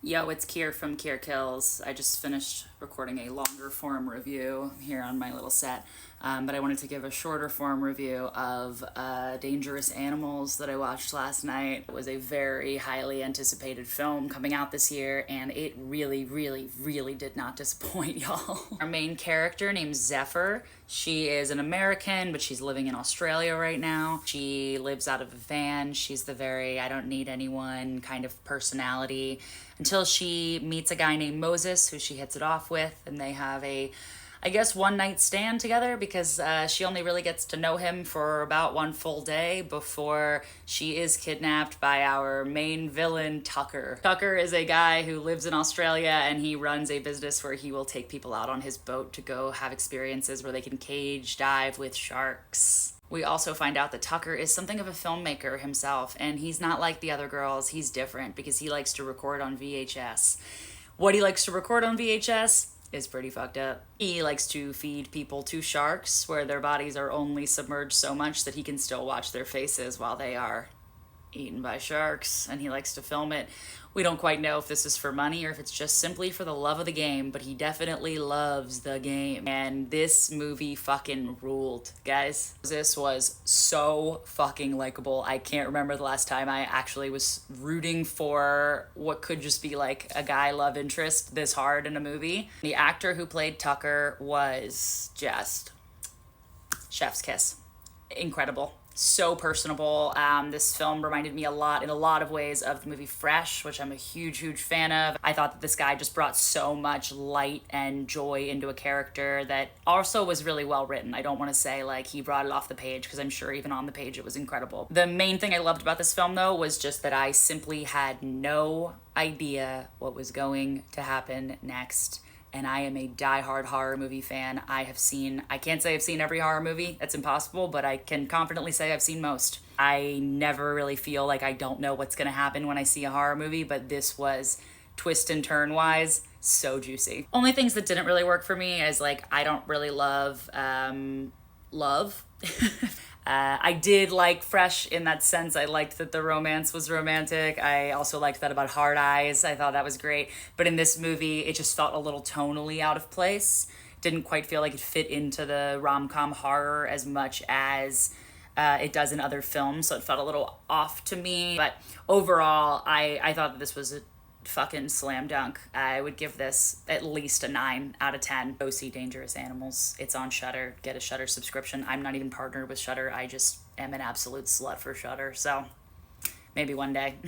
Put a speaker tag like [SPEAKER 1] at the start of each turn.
[SPEAKER 1] Yo, it's Kier from Kier Kills. I just finished recording a longer form review here on my little set, but I wanted to give a shorter form review of Dangerous Animals that I watched last night. It was a very highly anticipated film coming out this year, and it really, really, really did not disappoint, y'all. Our main character, named Zephyr, she is an American, but she's living in Australia right now. She lives out of a van. She's the very I don't need anyone kind of personality until she meets a guy named Moses who she hits it off with, and they have I guess, one night stand together because she only really gets to know him for about one full day before she is kidnapped by our main villain, Tucker. Tucker is a guy who lives in Australia, and he runs a business where he will take people out on his boat to go have experiences where they can cage dive with sharks. We also find out that Tucker is something of a filmmaker himself, and he's not like the other girls. He's different because he likes to record on VHS. What he likes to record on VHS is pretty fucked up. He likes to feed people to sharks where their bodies are only submerged so much that he can still watch their faces while they are eaten by sharks, and he likes to film it. We don't quite know if this is for money or if it's just simply for the love of the game, but he definitely loves the game. And this movie fucking ruled, guys. This was so fucking likable. I can't remember the last time I actually was rooting for what could just be like a guy love interest this hard in a movie. The actor who played Tucker was just chef's kiss. Incredible. So personable. This film reminded me a lot, in a lot of ways, of the movie Fresh, which I'm a huge, huge fan of. I thought that this guy just brought so much light and joy into a character that also was really well written. I don't want to say like he brought it off the page, because I'm sure even on the page it was incredible. The main thing I loved about this film, though, was just that I simply had no idea what was going to happen next. And I am a diehard horror movie fan. I can't say I've seen every horror movie, that's impossible, but I can confidently say I've seen most. I never really feel like I don't know what's gonna happen when I see a horror movie, but this was, twist and turn wise, so juicy. Only things that didn't really work for me is like, I don't really love love. I did like Fresh in that sense. I liked that the romance was romantic. I also liked that about Hard Eyes. I thought that was great. But in this movie, it just felt a little tonally out of place. Didn't quite feel like it fit into the rom-com horror as much as it does in other films. So it felt a little off to me. But overall, I thought that this was a fucking slam dunk. I would give this at least a 9 out of 10. Go see Dangerous Animals. It's on Shudder. Get a Shudder subscription. I'm not even partnered with Shudder. I just am an absolute slut for Shudder. So maybe one day.